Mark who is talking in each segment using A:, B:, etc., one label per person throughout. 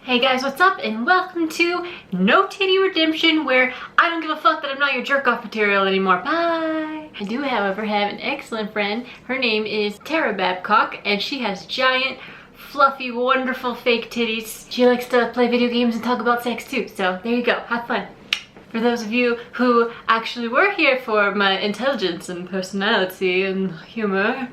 A: Hey guys, what's up? And welcome to No Titty Redemption, where I don't give a fuck that I'm not your jerk-off material anymore. Bye! I do, however, have an excellent friend. Her name is Tara Babcock, and she has giant, fluffy, wonderful fake titties. She likes to play video games and talk about sex too, so there you go. Have fun. For those of you who actually were here for my intelligence and personality and humor,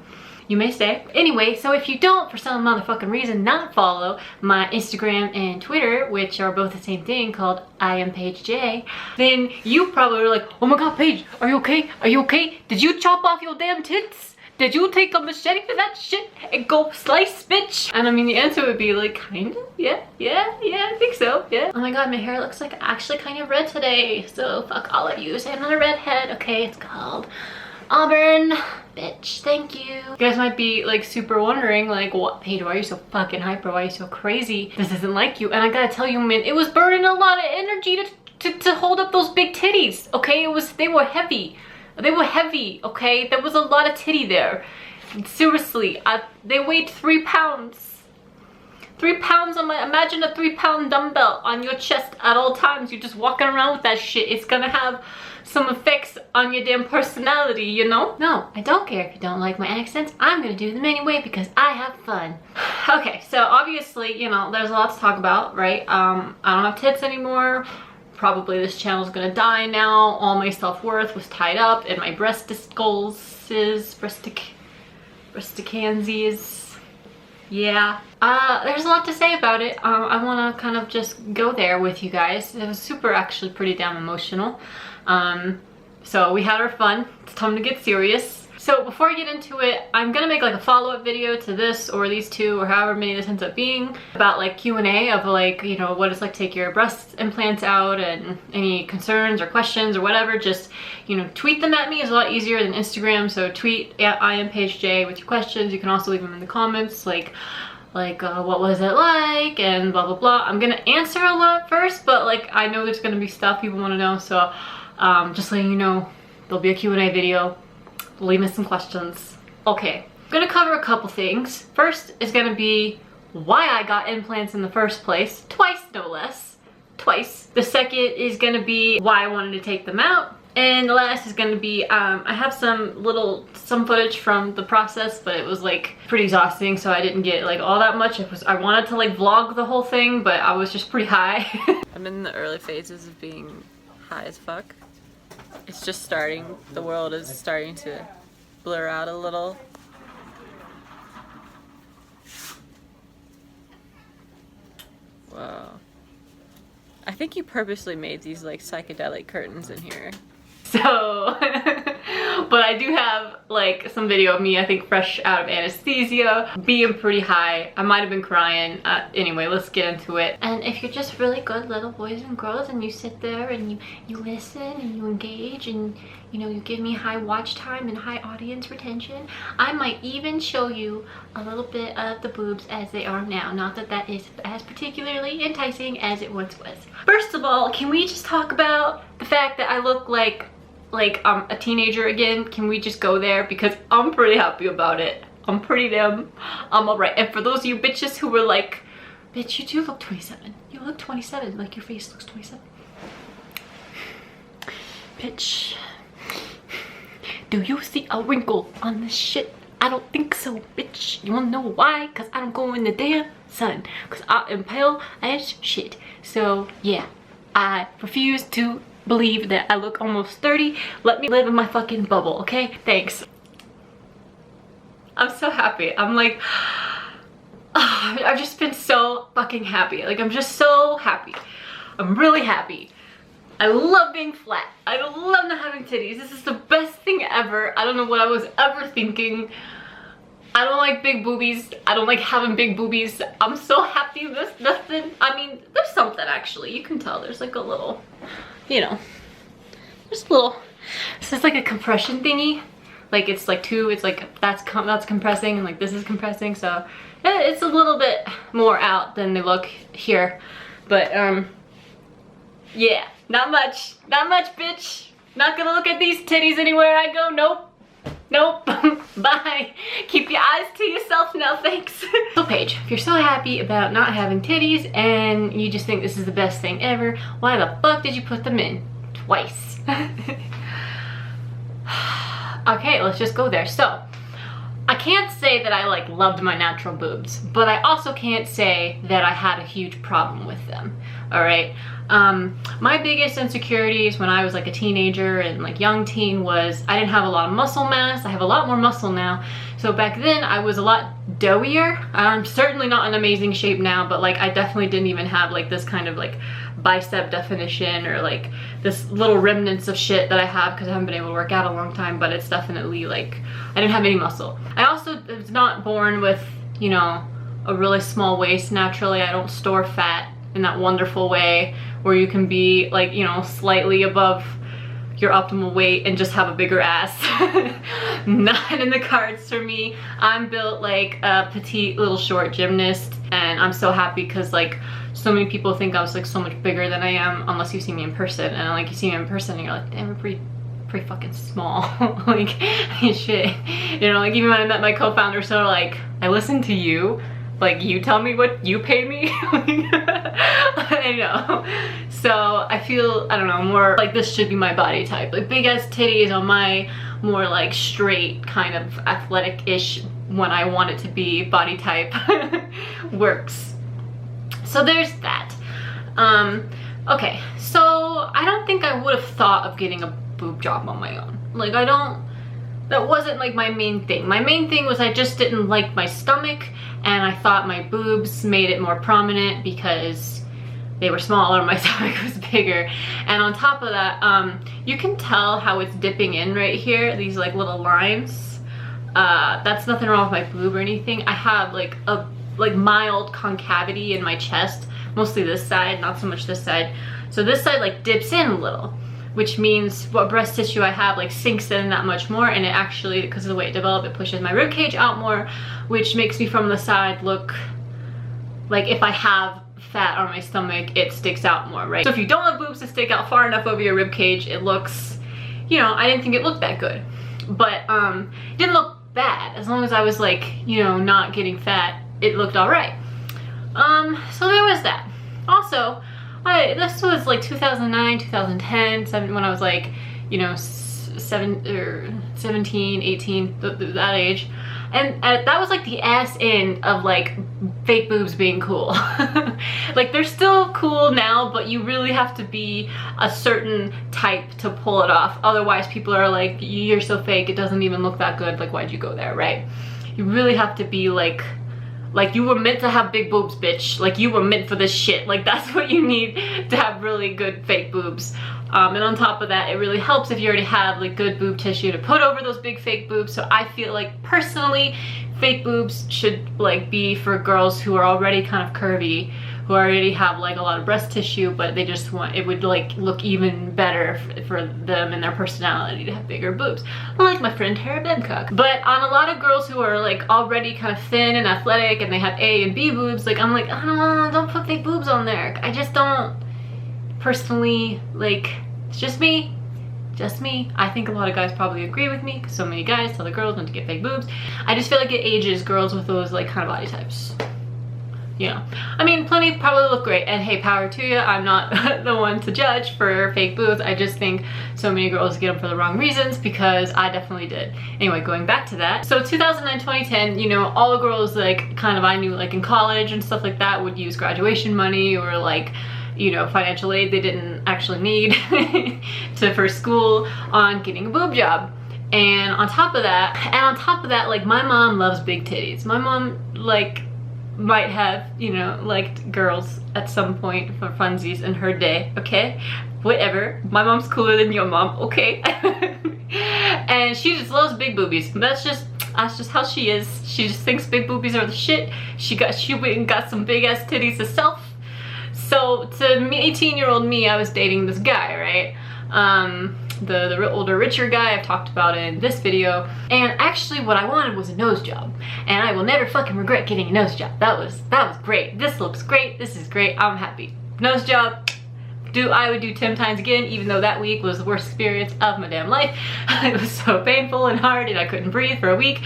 A: you may stay. Anyway, so if you don't, for some motherfucking reason, not follow my Instagram and Twitter, which are both the same thing, called IAmPaigeJ, then you probably are like, oh my god, Paige, are you okay? Are you okay? Did you chop off your damn tits? Did you take a machete to that shit and go slice, bitch? And I mean, the answer would be like, kind of, yeah, I think so, yeah. Oh my god, my hair looks like actually kind of red today, so fuck all of you. Say I'm not a redhead, okay? It's called Auburn, bitch, thank you. You guys might be like super wondering like, what, Paige, why are you so fucking hyper? Why are you so crazy? This isn't like you. And I gotta tell you, man, it was burning a lot of energy to hold up those big titties, okay? They were heavy. They were heavy, okay? There was a lot of titty there. Seriously, they weighed 3 pounds. 3 pounds on my, imagine a 3-pound dumbbell on your chest at all times. You're just walking around with that shit. It's gonna have some effects on your damn personality, you know? No, I don't care if you don't like my accents. I'm gonna do them anyway because I have fun. Okay, so obviously, you know, there's a lot to talk about, right? I don't have tits anymore. Probably this channel's gonna die now. All my self-worth was tied up in my breasticansies. Yeah. There's a lot to say about it. I wanna kind of just go there with you guys. It was super, actually pretty damn emotional. So we had our fun. It's time to get serious. So before I get into it, I'm gonna make like a follow-up video to this or these two or however many this ends up being about like Q&A of like, you know, what it's like to take your breast implants out and any concerns or questions or whatever. Just, you know, tweet them at me. Is a lot easier than Instagram. So tweet at IAmPaigeJ with your questions. You can also leave them in the comments like what was it like and blah blah blah. I'm gonna answer a lot first, but like I know there's gonna be stuff people want to know, so just letting you know there'll be a Q&A video. Leave me some questions. Okay, I'm gonna cover a couple things. First is gonna be why I got implants in the first place, twice no less, twice. The second is gonna be why I wanted to take them out. And the last is gonna be, I have some footage from the process, but it was like pretty exhausting, so I didn't get like all that much. I wanted to like vlog the whole thing, but I was just pretty high. I'm in the early phases of being high as fuck. It's just starting, the world is starting to blur out a little. Wow. I think you purposely made these like psychedelic curtains in here. So, but I do have like some video of me, I think fresh out of anesthesia, being pretty high. I might have been crying. Anyway, let's get into it. And if you're just really good little boys and girls and you sit there and you listen and you engage and you know, you give me high watch time and high audience retention, I might even show you a little bit of the boobs as they are now. Not that that is as particularly enticing as it once was. First of all, can we just talk about the fact that I look like a teenager again? Can we just go there? Because I'm pretty happy about it. I'm alright. And for those of you bitches who were like, bitch, you do look 27. You look 27, like your face looks 27. Bitch, do you see a wrinkle on this shit? I don't think so, bitch. You wanna know why? Cause I don't go in the damn sun. Cause I am pale as shit. So yeah, I refuse to believe that I look almost 30. Let me live in my fucking bubble, okay? Thanks. I'm so happy. I'm like, oh, I've just been so fucking happy. Like, I'm just so happy. I'm really happy. I love being flat. I love not having titties. This is the best thing ever. I don't know what I was ever thinking. I don't like big boobies. I don't like having big boobies. I'm so happy there's nothing. I mean, there's something actually. You can tell there's like a little, you know, there's a little, this is like a compression thingy. Like it's like two, it's like that's compressing and like this is compressing. So it's a little bit more out than they look here. But yeah, not much, bitch. Not gonna look at these titties anywhere I go, nope. Nope. Bye. Keep your eyes to yourself now, thanks. So Paige, if you're so happy about not having titties and you just think this is the best thing ever, why the fuck did you put them in twice? Okay, let's just go there. So I can't say that I like loved my natural boobs, but I also can't say that I had a huge problem with them. All right. My biggest insecurities when I was like a teenager and like young teen was I didn't have a lot of muscle mass. I have a lot more muscle now. So back then I was a lot doughier. I'm certainly not in amazing shape now, but like I definitely didn't even have like this kind of like bicep definition or like this little remnants of shit that I have because I haven't been able to work out a long time, but it's definitely like I didn't have any muscle. I also was not born with, you know, a really small waist naturally. I don't store fat in that wonderful way where you can be like, you know, slightly above your optimal weight and just have a bigger ass. Not in the cards for me. I'm built like a petite little short gymnast, and I'm so happy because like so many people think I was like so much bigger than I am unless you see me in person, and like you see me in person and you're like, damn, I'm pretty fucking small. Like shit, you know, like even when I met my co-founder, so like I listened to you, like you tell me what you pay me. I know. So I feel, I don't know, more like this should be my body type, like big ass titties on my more like straight kind of athletic-ish when I want it to be body type works. So there's that. Okay, so I don't think I would have thought of getting a boob job on my own. Like that wasn't like my main thing. My main thing was I just didn't like my stomach, and I thought my boobs made it more prominent because they were smaller, my stomach was bigger. And on top of that, you can tell how it's dipping in right here, these like little lines. That's nothing wrong with my boob or anything. I have like a mild concavity in my chest, mostly this side, not so much this side. So this side like dips in a little, which means what breast tissue I have like sinks in that much more, and it actually, because of the way it developed, it pushes my rib cage out more, which makes me from the side look like if I have fat on my stomach, it sticks out more, right? So if you don't have boobs to stick out far enough over your rib cage, it looks, you know, I didn't think it looked that good, but it didn't look bad as long as I was like, you know, not getting fat. It looked all right. So there was that. Also, this was like 2009, 2010, when I was like, you know, 17, 18, that age. And that was like the ass end of like fake boobs being cool. Like they're still cool now, but you really have to be a certain type to pull it off. Otherwise people are like, you're so fake, it doesn't even look that good, like why'd you go there, right? You really have to be like you were meant to have big boobs, bitch. Like you were meant for this shit. Like that's what you need to have really good fake boobs. And on top of that, it really helps if you already have like good boob tissue to put over those big fake boobs. So I feel like personally, fake boobs should like be for girls who are already kind of curvy, who already have like a lot of breast tissue, but they just want, it would like look even better for them and their personality to have bigger boobs. Like my friend Tara Babcock. But on a lot of girls who are like already kind of thin and athletic and they have A and B boobs, like I'm like, I don't put fake boobs on there. I just don't personally, like, it's just me. I think a lot of guys probably agree with me because so many guys tell the girls not to get fake boobs. I just feel like it ages girls with those like kind of body types. You know, I mean, plenty probably look great, and hey, power to you. I'm not the one to judge for fake boobs. I just think so many girls get them for the wrong reasons, because I definitely did. Anyway, going back to that. So 2009, 2010, you know, all the girls like kind of I knew like in college and stuff like that would use graduation money or like, you know, financial aid they didn't actually need for school on getting a boob job. And on top of that, like my mom loves big titties. My mom like might have, you know, liked girls at some point for funsies in her day, okay? Whatever. My mom's cooler than your mom, okay? And she just loves big boobies. That's just how she is. She just thinks big boobies are the shit. She went and got some big ass titties herself. So to me, 18-year-old me, I was dating this guy, right? The older, richer guy I've talked about in this video. And actually what I wanted was a nose job. And I will never fucking regret getting a nose job. That was great. This looks great. This is great. I'm happy. Nose job, I would do 10 times again, even though that week was the worst experience of my damn life. It was so painful and hard and I couldn't breathe for a week.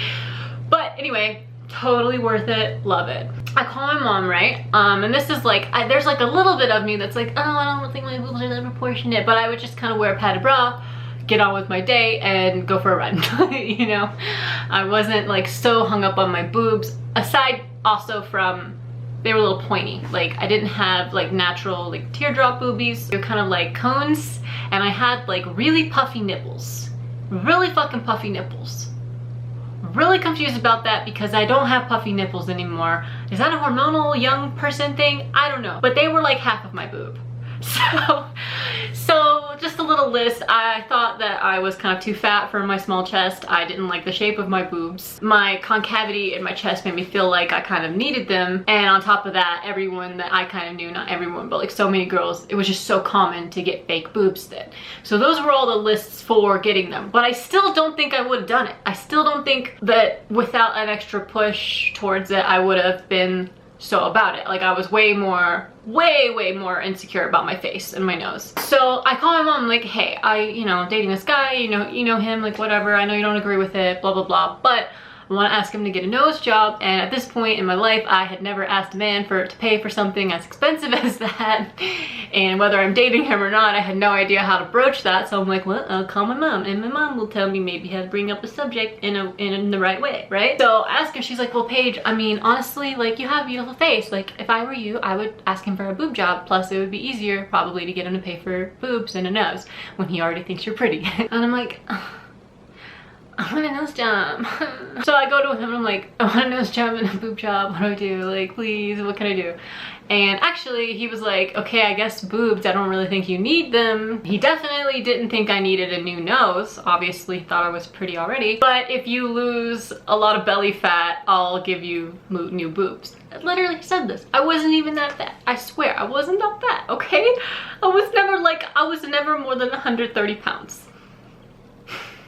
A: But anyway, totally worth it, love it. I call my mom, right? And this is like, there's like a little bit of me that's like, oh, I don't think my boobs are that proportionate, but I would just kind of wear a padded bra, get on with my day and go for a run. You know, I wasn't like so hung up on my boobs, aside also from they were a little pointy. Like I didn't have like natural like teardrop boobies. They're kind of like cones, and I had like really puffy nipples, really fucking puffy nipples. Really confused about that because I don't have puffy nipples anymore. Is that a hormonal young person thing? I don't know, but they were like half of my boob. So just a little list. I thought that I was kind of too fat for my small chest. I didn't like the shape of my boobs. My concavity in my chest made me feel like I kind of needed them. And on top of that, everyone that I kind of knew, not everyone, but like so many girls, it was just so common to get fake boobs then. So those were all the lists for getting them. But I still don't think I would have done it. I still don't think that without an extra push towards it, I would have been so about it. Like I was way more insecure about my face and my nose. So I call my mom like, hey, I'm dating this guy, you know him, like whatever, I know you don't agree with it, blah, blah, blah, but I want to ask him to get a nose job. And at this point in my life, I had never asked a man to pay for something as expensive as that. And whether I'm dating him or not, I had no idea how to broach that. So I'm like, well, I'll call my mom, and my mom will tell me maybe how to bring up the subject in the right way, right? So I ask her, she's like, well, Paige, I mean, honestly, like you have a beautiful face. Like if I were you, I would ask him for a boob job. Plus it would be easier probably to get him to pay for boobs and a nose when he already thinks you're pretty. And I'm like, I want a nose job. So I go to him and I'm like, I want a nose job and a boob job. What do I do? Like, please, what can I do? And actually he was like, okay, I guess boobs, I don't really think you need them. He definitely didn't think I needed a new nose. Obviously thought I was pretty already. But if you lose a lot of belly fat, I'll give you new boobs. I literally said this. I wasn't even that fat. I swear, I wasn't that fat, okay? I was never more than 130 pounds.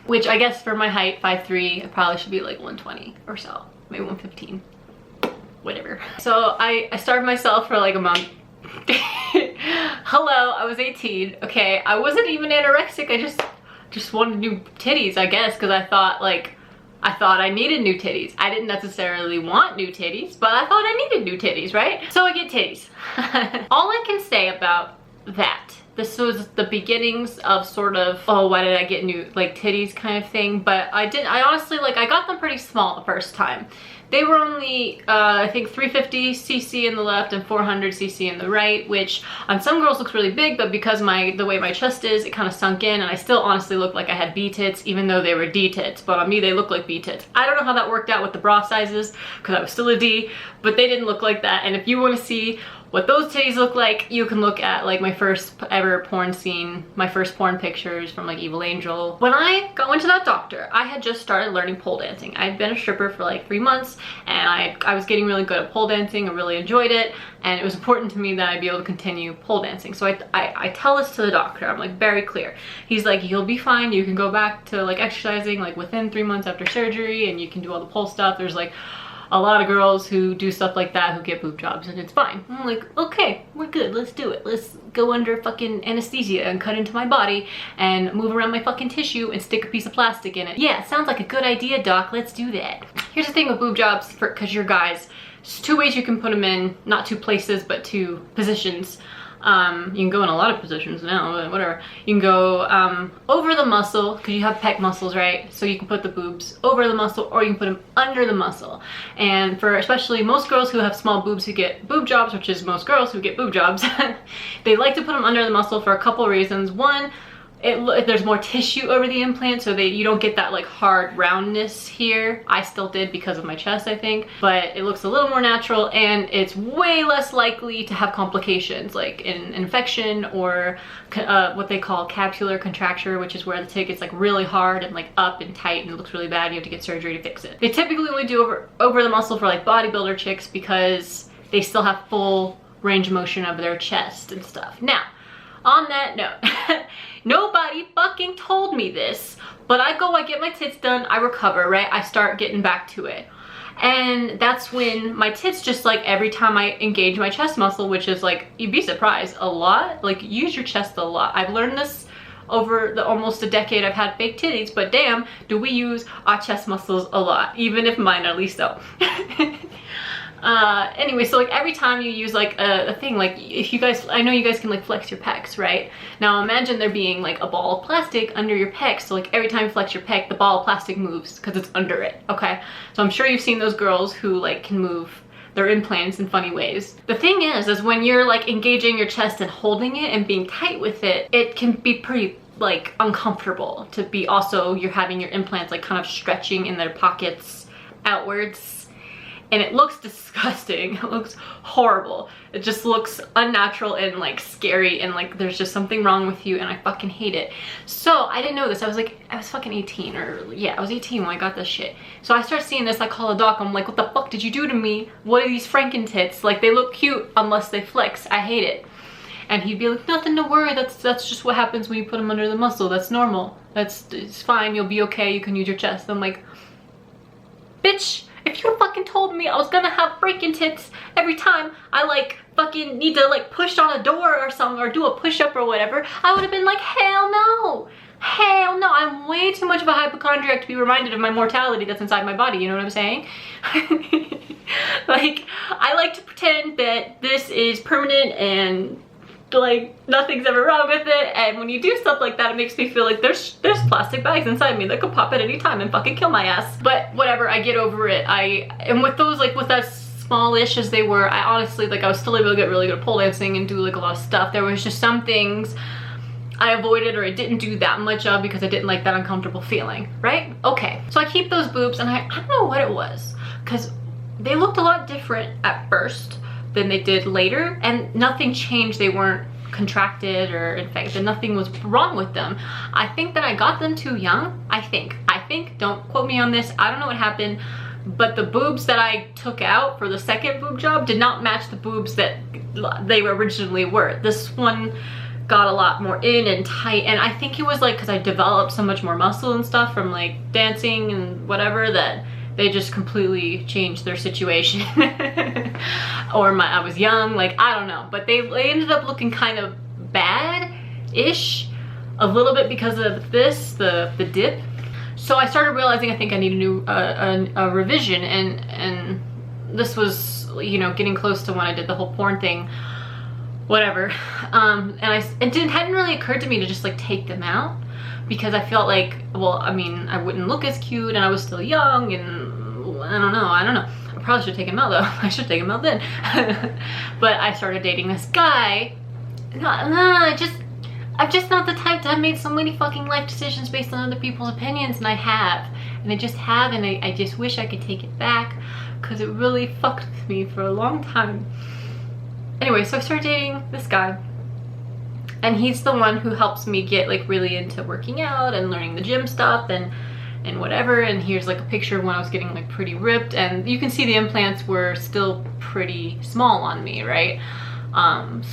A: Which I guess for my height, 5'3", I probably should be like 120 or so, maybe 115, whatever. So I starved myself for like a month. Hello, I was 18, okay? I wasn't even anorexic, I just wanted new titties, I guess, because I thought I needed new titties. I didn't necessarily want new titties, but I thought I needed new titties, right? So I get titties. All I can say about that, this was the beginnings of sort of, oh, why did I get new like titties kind of thing. But I honestly, like I got them pretty small the first time. They were only, I think 350 cc in the left and 400 cc in the right, which on some girls looks really big, but because the way my chest is, it kind of sunk in, and I still honestly look like I had B tits, even though they were D tits, but on me they look like B tits. I don't know how that worked out with the bra sizes, because I was still a D, but they didn't look like that. And if you want to see what those titties look like, you can look at like my first ever porn scene, my first porn pictures from like Evil Angel. When I went to that doctor, I had just started learning pole dancing. I'd been a stripper for like 3 months, and I was getting really good at pole dancing. I really enjoyed it, and it was important to me that I be able to continue pole dancing. So I tell this to the doctor. I'm like very clear. He's like, you'll be fine. You can go back to like exercising like within 3 months after surgery, and you can do all the pole stuff. There's like a lot of girls who do stuff like that who get boob jobs, and it's fine. I'm like, okay, we're good, let's do it. Let's go under fucking anesthesia and cut into my body and move around my fucking tissue and stick a piece of plastic in it. Yeah, sounds like a good idea, doc, let's do that. Here's the thing with boob jobs, because you're guys, there's 2 ways you can put them in, not 2 places, but 2 positions. You can go in a lot of positions now, but whatever. You can go over the muscle, because you have pec muscles, right? So you can put the boobs over the muscle, or you can put them under the muscle. And for especially most girls who have small boobs who get boob jobs, which is most girls who get boob jobs, they like to put them under the muscle for a couple of reasons. One, there's more tissue over the implant, so you don't get that like hard roundness here. I still did because of my chest, I think, but it looks a little more natural, and it's way less likely to have complications like an infection or what they call capsular contracture, which is where the tit gets like really hard and like up and tight and it looks really bad. You have to get surgery to fix it. They typically only do over the muscle for like bodybuilder chicks because they still have full range of motion of their chest and stuff. Now, on that note, nobody fucking told me this, but I get my tits done, I recover, right? I start getting back to it. And that's when my tits just like every time I engage my chest muscle, which is like, you'd be surprised, a lot, like use your chest a lot. I've learned this over the almost a decade I've had fake titties, but damn, do we use our chest muscles a lot, even if minorly so. Anyway, so like every time you use like a thing, like if you guys, I know you guys can like flex your pecs, right? Now imagine there being like a ball of plastic under your pecs, so like every time you flex your pec, the ball of plastic moves because it's under it, okay? So I'm sure you've seen those girls who like can move their implants in funny ways. The thing is when you're like engaging your chest and holding it and being tight with it, it can be pretty like uncomfortable to be also, you're having your implants like kind of stretching in their pockets outwards. And it looks disgusting. It looks horrible. It just looks unnatural and like scary, and like there's just something wrong with you, and I fucking hate it. So I didn't know this. I was fucking 18, or yeah, I was 18 when I got this shit. So I start seeing this, I call a doc, I'm like, what the fuck did you do to me? What are these Franken tits? Like they look cute unless they flex. I hate it. And he'd be like, nothing to worry, that's just what happens when you put them under the muscle. That's normal. It's fine, you'll be okay, you can use your chest. I'm like, bitch, if you fucking told me I was gonna have freaking tits every time I like fucking need to like push on a door or something, or do a push-up or whatever, I would have been like, hell no. Hell no, I'm way too much of a hypochondriac to be reminded of my mortality that's inside my body, you know what I'm saying? Like, I like to pretend that this is permanent and like nothing's ever wrong with it, and when you do stuff like that, it makes me feel like there's plastic bags inside me that could pop at any time and fucking kill my ass. But whatever, I get over it. And with those, like with that smallish as they were, I honestly, like I was still able to get really good at pole dancing and do like a lot of stuff. There was just some things I avoided or I didn't do that much of because I didn't like that uncomfortable feeling, right? Okay, so I keep those boobs, and I don't know what it was, because they looked a lot different at first than they did later, and nothing changed. They weren't contracted or infected. Nothing was wrong with them. I think that I got them too young. I think, don't quote me on this, I don't know what happened, but the boobs that I took out for the second boob job did not match the boobs that they originally were. This one got a lot more in and tight, and I think it was like because I developed so much more muscle and stuff from like dancing and whatever, that they just completely changed their situation. Or I was young, like I don't know, but they ended up looking kind of bad-ish a little bit because of this, the dip. So I started realizing I think I need a revision, and this was, you know, getting close to when I did the whole porn thing, whatever. And it hadn't really occurred to me to just like take them out, because I felt like, well, I mean, I wouldn't look as cute, and I was still young, and I don't know. I probably should have taken him out though. I should have taken him out then. But I started dating this guy. I'm just not the type to have made so many fucking life decisions based on other people's opinions, and I have. And I just have, and I just wish I could take it back, because it really fucked with me for a long time. Anyway, so I started dating this guy. And he's the one who helps me get like really into working out and learning the gym stuff and whatever. And here's like a picture of when I was getting like pretty ripped, and you can see the implants were still pretty small on me, right?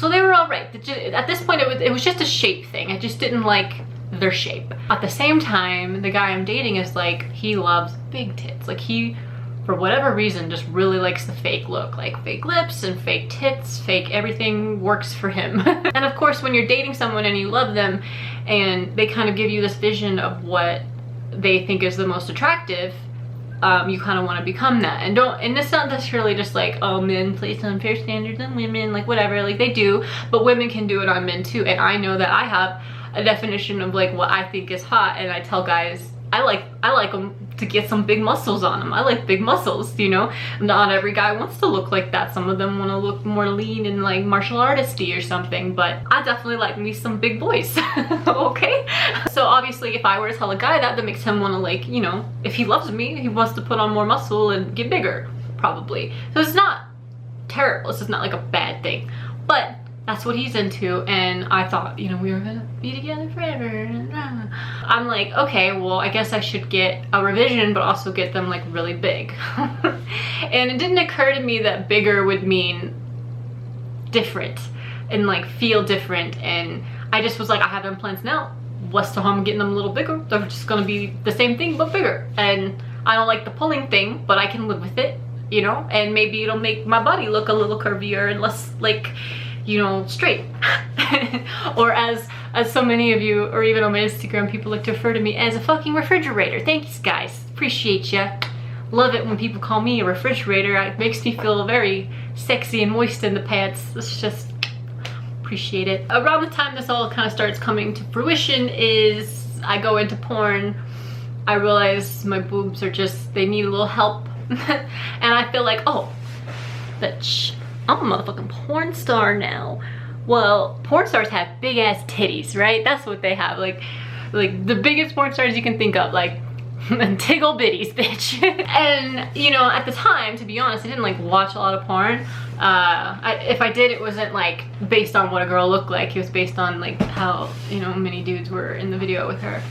A: So they were all right. At this point it was just a shape thing. I just didn't like their shape. At the same time, the guy I'm dating is like, he loves big tits. Like he, for whatever reason, just really likes the fake look, like fake lips and fake tits, fake everything works for him. And of course, when you're dating someone and you love them and they kind of give you this vision of what they think is the most attractive, you kind of want to become that. And it's not necessarily just like, oh, men place unfair standards on women, like whatever, like they do, but women can do it on men too. And I know that I have a definition of like what I think is hot, and I tell guys, I like them to get some big muscles on them. I like big muscles, you know? Not every guy wants to look like that. Some of them want to look more lean and like martial artisty or something, but I definitely like me some big boys. Okay? So obviously if I were to tell a guy that makes him want to, like, you know, if he loves me, he wants to put on more muscle and get bigger, probably. So it's not terrible. It's just not like a bad thing. But that's what he's into, and I thought, you know, we were gonna be together forever. I'm like, okay, well, I guess I should get a revision, but also get them like really big. And it didn't occur to me that bigger would mean different and like feel different. And I just was like, I have implants now. What's the harm in getting them a little bigger? They're just gonna be the same thing but bigger. And I don't like the pulling thing, but I can live with it, you know, and maybe it'll make my body look a little curvier and less like, you know, straight. Or as so many of you, or even on my Instagram, people like to refer to me as a fucking refrigerator. Thanks guys, appreciate ya. Love it when people call me a refrigerator. It makes me feel very sexy and moist in the pants. It's just, appreciate it. Around the time this all kind of starts coming to fruition is I go into porn. I realize my boobs are just, they need a little help. And I feel like, oh, bitch, I'm a motherfucking porn star now. Well, porn stars have big ass titties, right? That's what they have. Like the biggest porn stars you can think of, like tickle bitties, bitch. And you know, at the time, to be honest, I didn't like watch a lot of porn. If I did, it wasn't like based on what a girl looked like. It was based on like how, you know, many dudes were in the video with her.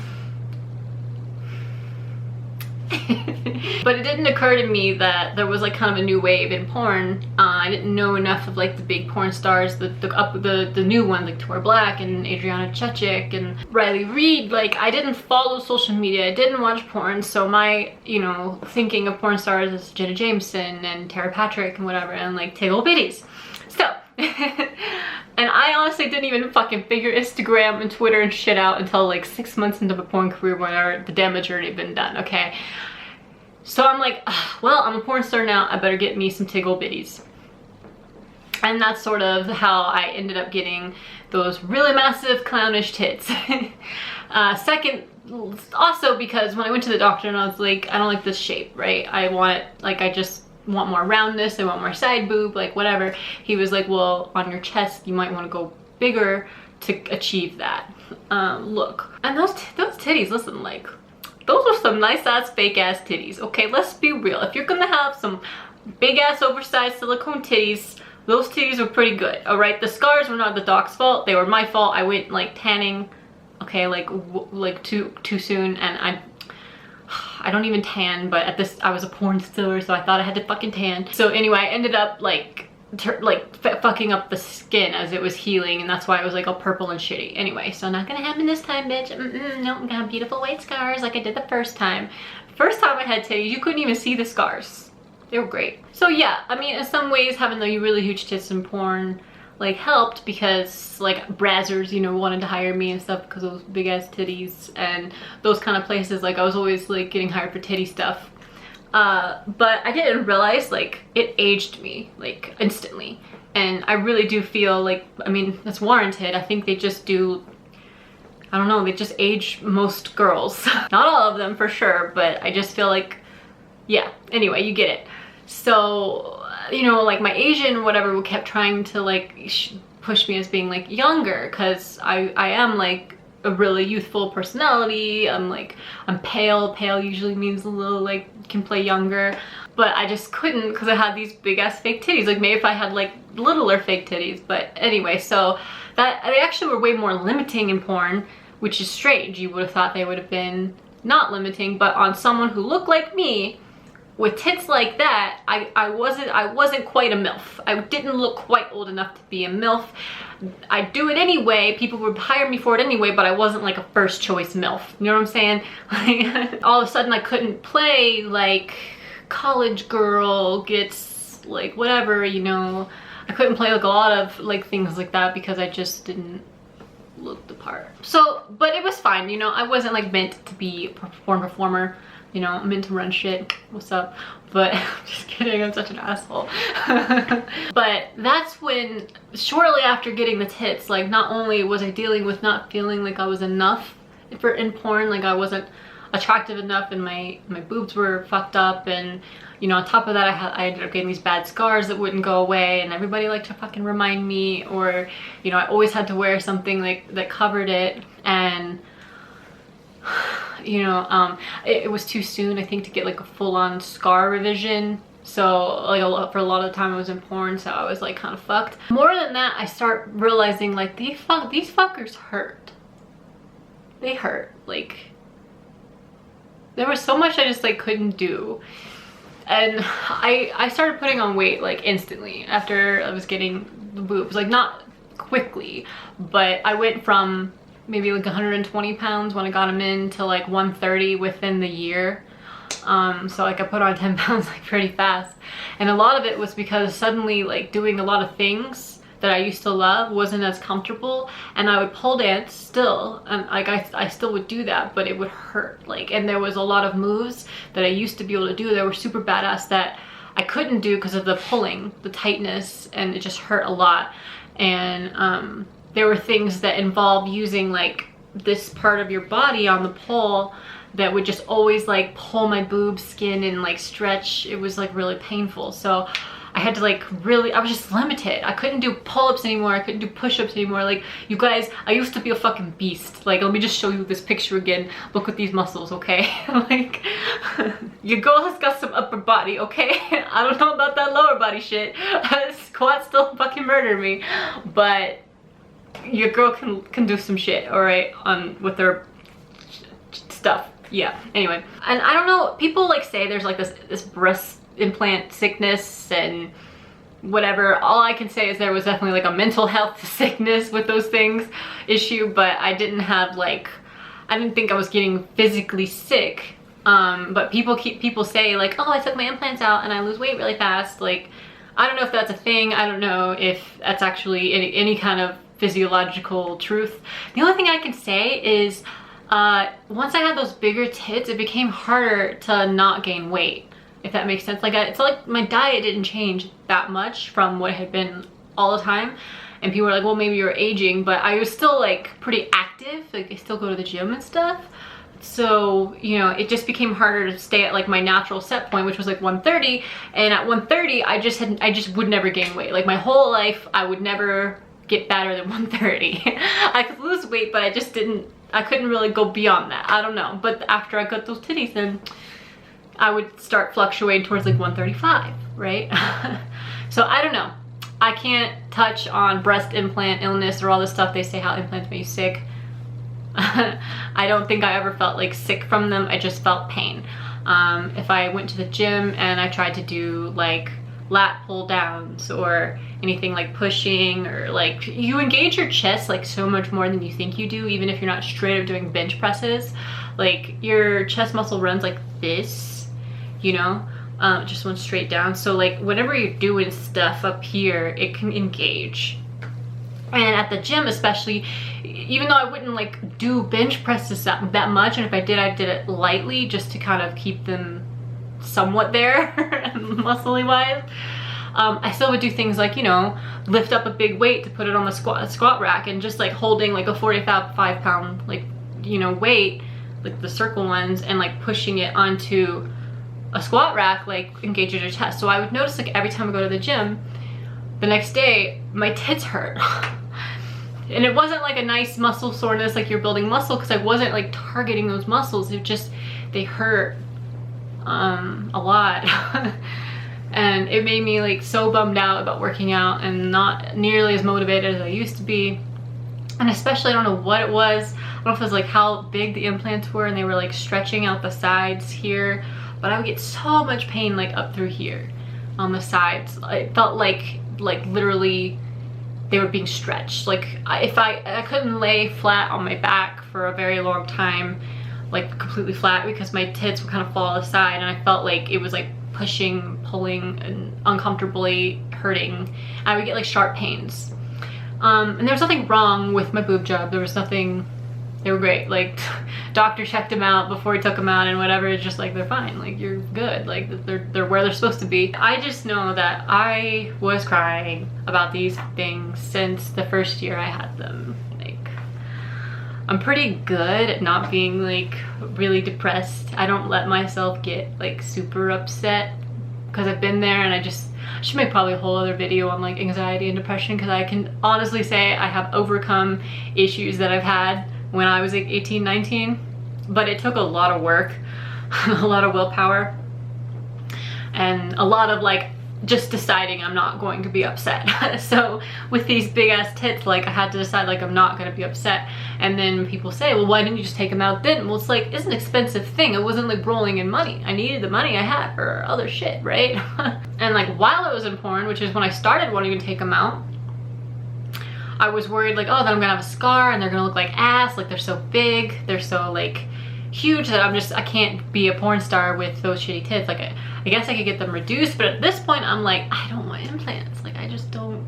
A: But it didn't occur to me that there was like kind of a new wave in porn. I didn't know enough of like the big porn stars, the new ones like Tor Black and Adriana Chechik and Riley Reid. Like I didn't follow social media, I didn't watch porn, so my, you know, thinking of porn stars is Jenna Jameson and Tara Patrick and whatever, and like tickle bitties. So and I honestly didn't even fucking figure Instagram and Twitter and shit out until like 6 months into my porn career when the damage had already been done, okay? So I'm like, well, I'm a porn star now, I better get me some tickle bitties. And that's sort of how I ended up getting those really massive clownish tits. Second, also because when I went to the doctor and I was like, I don't like this shape, right? I want, like, I just want more roundness, I want more side boob, like whatever. He was like, well, on your chest, you might want to go bigger to achieve that look. And those titties, listen, like, those are some nice ass fake ass titties, okay? Let's be real. If you're gonna have some big ass oversized silicone titties, those titties were pretty good, all right? The scars were not the doc's fault, they were my fault. I went like tanning, okay, like too soon, and I don't even tan, but at this, I was a porn star, so I thought I had to fucking tan. So anyway, I ended up like fucking up the skin as it was healing, and that's why it was like all purple and shitty. Anyway, so not gonna happen this time, bitch. No, I'm gonna have beautiful white scars like I did the first time. First time I had titties, you couldn't even see the scars. They were great. So yeah, I mean, in some ways, having the really huge tits in porn like helped, because like Brazzers, you know, wanted to hire me and stuff because those big ass titties and those kind of places. Like I was always like getting hired for titty stuff. But I didn't realize like it aged me like instantly, and I really do feel like, I mean, that's warranted. I think they just do, I don't know, they just age most girls. Not all of them for sure, but I just feel like, yeah, anyway, you get it. So, you know, like my Asian whatever kept trying to like push me as being like younger, because I am like a really youthful personality. I'm pale. Pale usually means a little like can play younger, but I just couldn't because I had these big ass fake titties. Like maybe if I had like littler fake titties, but anyway, so that they actually were way more limiting in porn, which is strange. You would have thought they would have been not limiting, but on someone who looked like me with tits like that, I wasn't quite a MILF. I didn't look quite old enough to be a MILF. I'd do it anyway, people would hire me for it anyway, but I wasn't like a first choice MILF. You know what I'm saying? Like, all of a sudden I couldn't play like college girl gets like whatever, you know. I couldn't play like a lot of like things like that because I just didn't look the part. So, but it was fine, you know. I wasn't like meant to be a porn performer. You know, I'm meant to run shit. What's up? But just kidding, I'm such an asshole. But that's when, shortly after getting the tits, like not only was I dealing with not feeling like I was enough in porn, like I wasn't attractive enough and my boobs were fucked up, and you know, on top of that I ended up getting these bad scars that wouldn't go away, and everybody liked to fucking remind me, or you know, I always had to wear something like that covered it, and you know, it was too soon, I think, to get like a full-on scar revision. So like for a lot of the time I was in porn, so I was like kind of fucked. More than that, I start realizing like these fuckers hurt. They hurt. Like there was so much I just like couldn't do. And I started putting on weight like instantly after I was getting the boobs. Like not quickly, but I went from maybe like 120 pounds when I got them in to like 130 within the year. So like I put on 10 pounds like pretty fast. And a lot of it was because suddenly like doing a lot of things that I used to love wasn't as comfortable, and I would pole dance still, and like I still would do that, but it would hurt. Like, and there was a lot of moves that I used to be able to do that were super badass that I couldn't do because of the pulling, the tightness, and it just hurt a lot. And there were things that involved using like this part of your body on the pole that would just always like pull my boob skin and like stretch. It was like really painful. So I had to like really, I was just limited. I couldn't do pull-ups anymore. I couldn't do push-ups anymore. Like, you guys, I used to be a fucking beast. Like, let me just show you this picture again. Look at these muscles, okay? Like, your girl has got some upper body, okay? I don't know about that lower body shit. Squats still fucking murder me. But your girl can do some shit, all right? With her stuff. Yeah, anyway. And I don't know, people like say there's like this breast implant sickness and whatever. All I can say is there was definitely like a mental health sickness with those things issue, but I didn't have like, I didn't think I was getting physically sick. But people say like, oh, I took my implants out and I lose weight really fast. Like, I don't know if that's a thing. I don't know if that's actually any kind of physiological truth. The only thing I can say is once I had those bigger tits, it became harder to not gain weight, if that makes sense. Like, it's like my diet didn't change that much from what it had been all the time. And people were like, well, maybe you're aging, but I was still like pretty active. Like, I still go to the gym and stuff. So, you know, it just became harder to stay at like my natural set point, which was like 130. And at 130, I just would never gain weight. Like, my whole life, I would never get better than 130. I could lose weight, but I couldn't really go beyond that. I don't know. But after I got those titties, then I would start fluctuating towards like 135, right? So I don't know. I can't touch on breast implant illness or all this stuff. They say how implants make you sick. I don't think I ever felt like sick from them. I just felt pain. If I went to the gym and I tried to do like lat pull downs or anything like pushing, or like, you engage your chest like so much more than you think you do, even if you're not straight up doing bench presses. Like, your chest muscle runs like this, you know, just went straight down. So like, whenever you're doing stuff up here, it can engage. And at the gym especially, even though I wouldn't like do bench presses that much, and if I did it lightly just to kind of keep them somewhat there muscly wise, I still would do things like, you know, lift up a big weight to put it on the squat rack, and just like holding like a 45 pound like, you know, weight, like the circle ones, and like pushing it onto a squat rack, like engages your chest. So I would notice like every time I go to the gym, the next day my tits hurt. And it wasn't like a nice muscle soreness like you're building muscle, because I wasn't like targeting those muscles. It just, they hurt a lot. And it made me like so bummed out about working out and not nearly as motivated as I used to be. And especially, I don't know what it was. I don't know if it was like how big the implants were and they were like stretching out the sides here, but I would get so much pain like up through here on the sides. It felt like literally they were being stretched. Like, if I couldn't lay flat on my back for a very long time, like completely flat, because my tits would kind of fall aside, and I felt like it was like pushing, pulling, and uncomfortably hurting. I would get like sharp pains. And there was nothing wrong with my boob job. There was nothing, they were great. Like, doctor checked them out before he took them out and whatever. It's just like, they're fine. Like, you're good. Like, they're where they're supposed to be. I just know that I was crying about these things since the first year I had them. Like, I'm pretty good at not being like really depressed. I don't let myself get like super upset, because I've been there, and I should make probably a whole other video on like anxiety and depression, because I can honestly say I have overcome issues that I've had when I was like 18, 19, but it took a lot of work, a lot of willpower, and a lot of like just deciding I'm not going to be upset. So with these big ass tits, like, I had to decide like I'm not going to be upset. And then people say, well, why didn't you just take them out then? Well, it's like, it's an expensive thing. It wasn't like rolling in money. I needed the money I had for other shit, right? And like, while I was in porn, which is when I started wanting to take them out, I was worried like, oh, then I'm gonna have a scar and they're gonna look like ass. Like, they're so big, they're so like, huge that I can't be a porn star with those shitty tits. Like I guess I could get them reduced, but at this point I'm like, I don't want implants. Like I just don't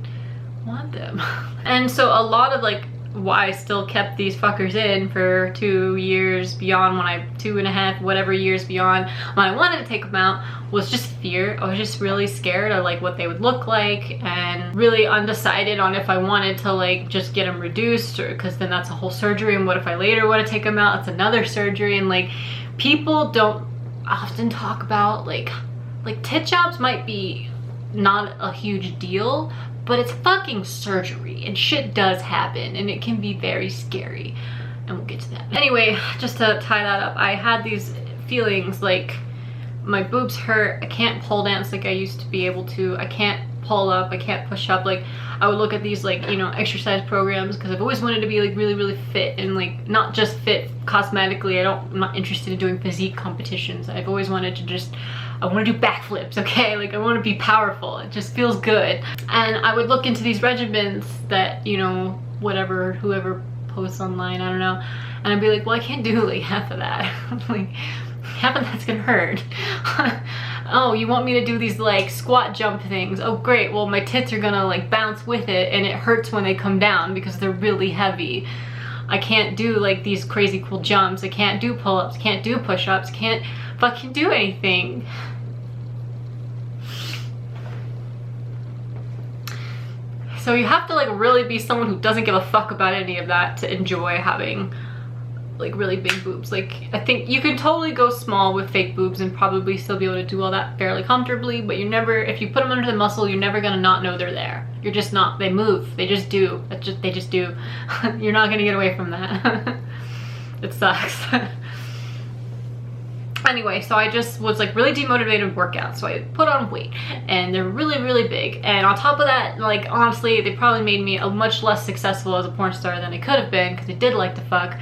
A: want them. And so a lot of like why I still kept these fuckers in for 2 years beyond when 2.5, whatever years beyond when I wanted to take them out was just fear. I was just really scared of like what they would look like and really undecided on if I wanted to like just get them reduced, or because then that's a whole surgery, and what if I later want to take them out, it's another surgery. And like people don't often talk about like tit jobs might be not a huge deal, but it's fucking surgery and shit does happen and it can be very scary, and we'll get to that. Anyway, just to tie that up, I had these feelings like my boobs hurt, I can't pole dance like I used to be able to, I can't pull up, I can't push up. Like I would look at these like, you know, exercise programs because I've always wanted to be like really fit, and like not just fit cosmetically. I'm not interested in doing physique competitions. I've always wanted to just, I want to do backflips, okay? Like I want to be powerful. It just feels good. And I would look into these regimens that, you know, whoever posts online, I don't know, and I'd be like, well, I can't do like half of that. Like half of that's gonna hurt. Oh, you want me to do these like squat jump things? Oh great, well my tits are gonna like bounce with it and it hurts when they come down because they're really heavy. I can't do like these crazy cool jumps. I can't do pull-ups, can't do push-ups, can't fucking do anything. So you have to like really be someone who doesn't give a fuck about any of that to enjoy having like really big boobs. Like I think you can totally go small with fake boobs and probably still be able to do all that fairly comfortably, but you're never, if you put them under the muscle, you're never gonna not know they're there. You're just not, they move, they just do. They just do. You're not gonna get away from that. It sucks. Anyway, so I just was like really demotivated with workouts, so I put on weight and they're really big, and on top of that, like honestly, they probably made me a much less successful as a porn star than I could have been because I did like to fuck.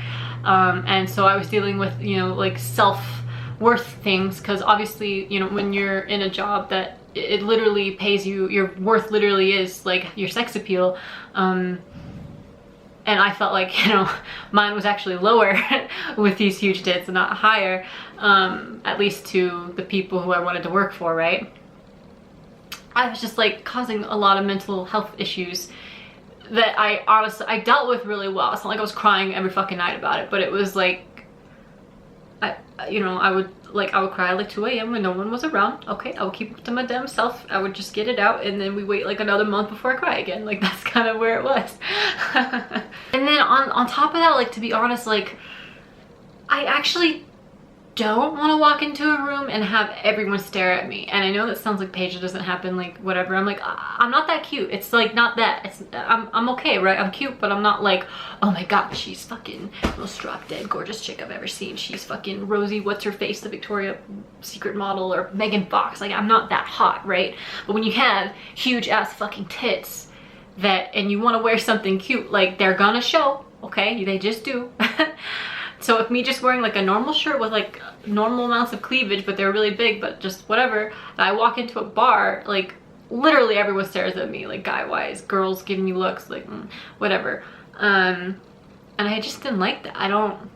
A: And so I was dealing with, you know, like self-worth things, because obviously, you know, when you're in a job that it literally pays you, your worth literally is like your sex appeal. And I felt like, you know, mine was actually lower with these huge tits and not higher, at least to the people who I wanted to work for, right? I was just like causing a lot of mental health issues that I honestly, I dealt with really well. It's not like I was crying every fucking night about it, but it was like, I would cry like 2 a.m. when no one was around. Okay, I would keep it to my damn self. I would just get it out, and then we wait like another month before I cry again. Like that's kind of where it was. And then on top of that, like to be honest, like I actually don't want to walk into a room and have everyone stare at me. And I know that sounds like Paige, it doesn't happen, like whatever. I'm like, I'm not that cute. It's like not that. It's I'm okay, right? I'm cute, but I'm not like, oh my god, she's fucking most drop dead gorgeous chick I've ever seen. She's fucking Rosie, what's her face, the Victoria's Secret model, or Megan Fox. Like I'm not that hot, right? But when you have huge ass fucking tits and you want to wear something cute, like they're gonna show, okay? They just do. So if me just wearing like a normal shirt with like normal amounts of cleavage, but they're really big, but just whatever, I walk into a bar, like literally everyone stares at me, like guy-wise, girls giving me looks, like whatever. And I just didn't like that. I don't,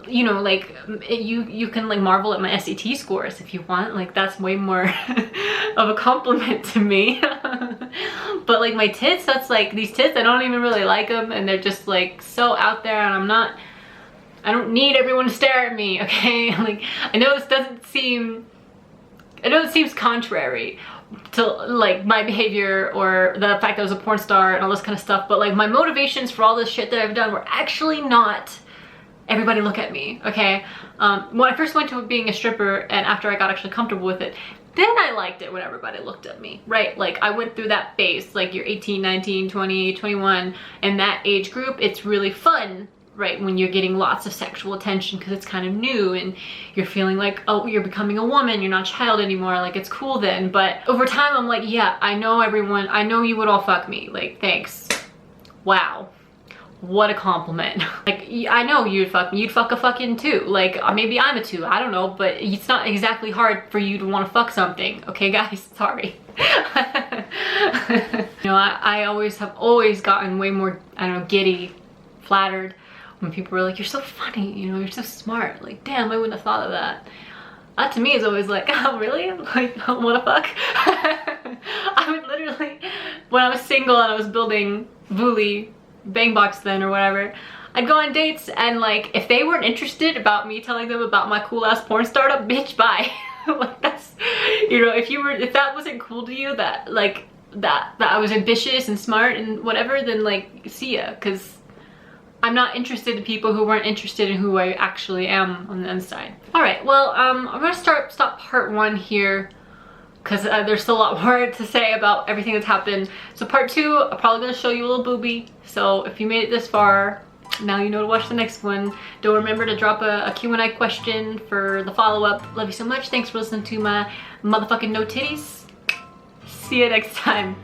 A: you know, like you can like marvel at my SAT scores if you want, like that's way more of a compliment to me. But like my tits, that's like, these tits, I don't even really like them, and they're just like so out there, and I don't need everyone to stare at me, okay? Like, I know it seems contrary to like my behavior or the fact that I was a porn star and all this kind of stuff, but like my motivations for all this shit that I've done were actually not everybody look at me, okay? When I first went to being a stripper, and after I got actually comfortable with it, then I liked it when everybody looked at me, right? Like I went through that phase, like you're 18, 19, 20, 21, and that age group, it's really fun, right, when you're getting lots of sexual attention because it's kind of new and you're feeling like, oh, you're becoming a woman, you're not a child anymore, like it's cool then. But over time I'm like, yeah, I know everyone, I know you would all fuck me, like thanks. Wow, what a compliment. Like I know you'd fuck me, you'd fuck a fucking 2, like maybe I'm a 2, I don't know, but it's not exactly hard for you to want to fuck something, okay guys, sorry. You know, I have always gotten way more, I don't know, giddy, flattered when people were like, you're so funny, you know, you're so smart. Like, damn, I wouldn't have thought of that. That to me is always like, oh, really? Like, what the fuck? I would literally, when I was single and I was building Vooly, Bangbox then or whatever, I'd go on dates and like, if they weren't interested about me telling them about my cool ass porn startup, bitch, bye. Like that's, you know, if that wasn't cool to you, that like, that I was ambitious and smart and whatever, then like, see ya, because I'm not interested in people who weren't interested in who I actually am on the inside. All right, well, I'm gonna stop part 1 here because there's still a lot more to say about everything that's happened. So part 2, I'm probably gonna show you a little boobie. So if you made it this far, now you know to watch the next one. Don't remember to drop a Q&A question for the follow-up. Love you so much. Thanks for listening to my motherfucking no titties. See you next time.